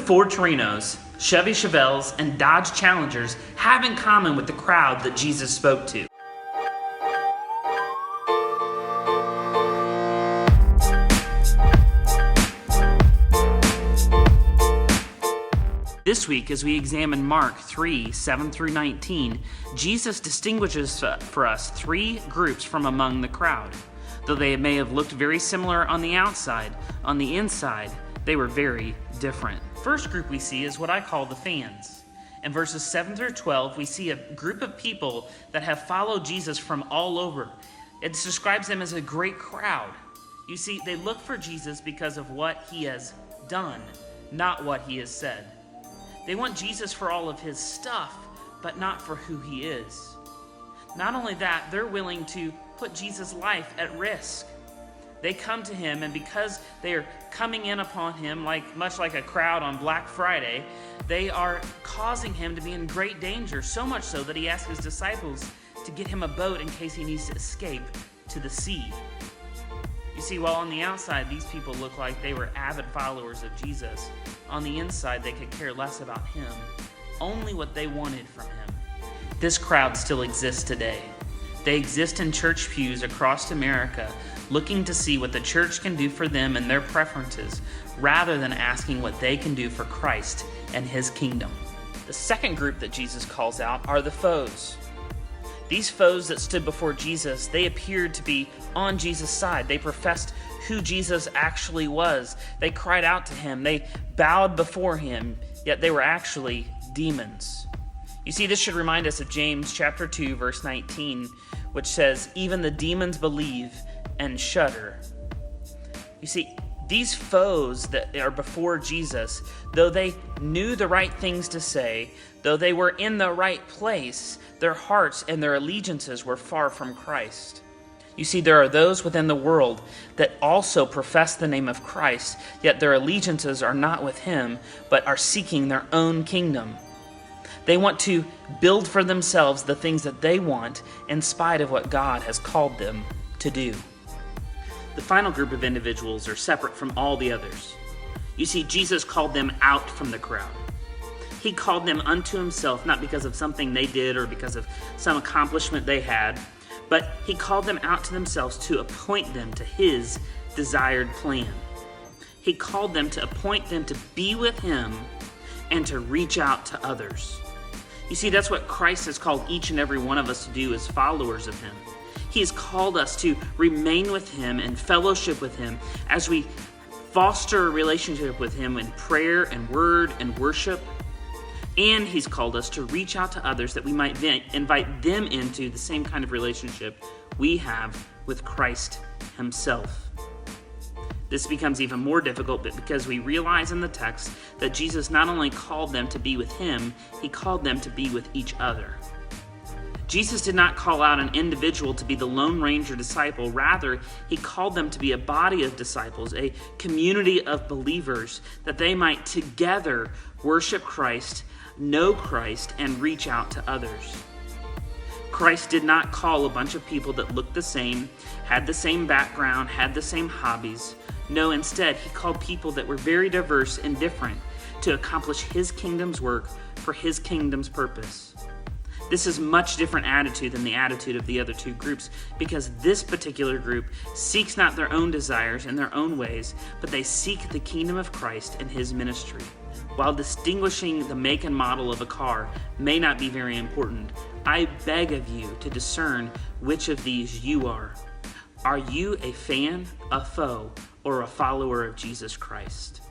Ford Torinos, Chevy Chevelles, and Dodge Challengers have in common with the crowd that Jesus spoke to? This week, as we examine Mark 3, 7 through 19, Jesus distinguishes for us three groups from among the crowd. Though they may have looked very similar on the outside, on the inside, they were very different. First group we see is what I call the fans. In verses 7 through 12, we see a group of people that have followed Jesus from all over. It describes them as a great crowd. You see, they look for Jesus because of what he has done, not what he has said. They want Jesus for all of his stuff, but not for who he is. Not only that, they're willing to put Jesus' life at risk. They come to him, and because they are coming in upon him much like a crowd on Black Friday, they are causing him to be in great danger, so much so that he asks his disciples to get him a boat in case he needs to escape to the sea. You see, while on the outside, these people look like they were avid followers of Jesus, on the inside, they could care less about him, only what they wanted from him. This crowd still exists today. They exist in church pews across America, looking to see what the church can do for them and their preferences, rather than asking what they can do for Christ and his kingdom. The second group that Jesus calls out are the foes. These foes that stood before Jesus, they appeared to be on Jesus' side. They professed who Jesus actually was. They cried out to him. They bowed before him, yet they were actually demons. You see, this should remind us of James chapter 2, verse 19, which says, "Even the demons believe and shudder." You see, these foes that are before Jesus, though they knew the right things to say, though they were in the right place, their hearts and their allegiances were far from Christ. You see, there are those within the world that also profess the name of Christ, yet their allegiances are not with him, but are seeking their own kingdom. They want to build for themselves the things that they want in spite of what God has called them to do. The final group of individuals are separate from all the others. You see, Jesus called them out from the crowd. He called them unto himself, not because of something they did or because of some accomplishment they had, but he called them out to themselves to appoint them to his desired plan. He called them to appoint them to be with him and to reach out to others. You see, that's what Christ has called each and every one of us to do as followers of him. He has called us to remain with him and fellowship with him as we foster a relationship with him in prayer and word and worship. And he's called us to reach out to others that we might invite them into the same kind of relationship we have with Christ himself. This becomes even more difficult because we realize in the text that Jesus not only called them to be with him, he called them to be with each other. Jesus did not call out an individual to be the Lone Ranger disciple. Rather, he called them to be a body of disciples, a community of believers, that they might together worship Christ, know Christ, and reach out to others. Christ did not call a bunch of people that looked the same, had the same background, had the same hobbies. No, instead, he called people that were very diverse and different to accomplish his kingdom's work for his kingdom's purpose. This is much different attitude than the attitude of the other two groups, because this particular group seeks not their own desires and their own ways, but they seek the kingdom of Christ and his ministry. While distinguishing the make and model of a car may not be very important, I beg of you to discern which of these you are. Are you a fan, a foe, or a follower of Jesus Christ?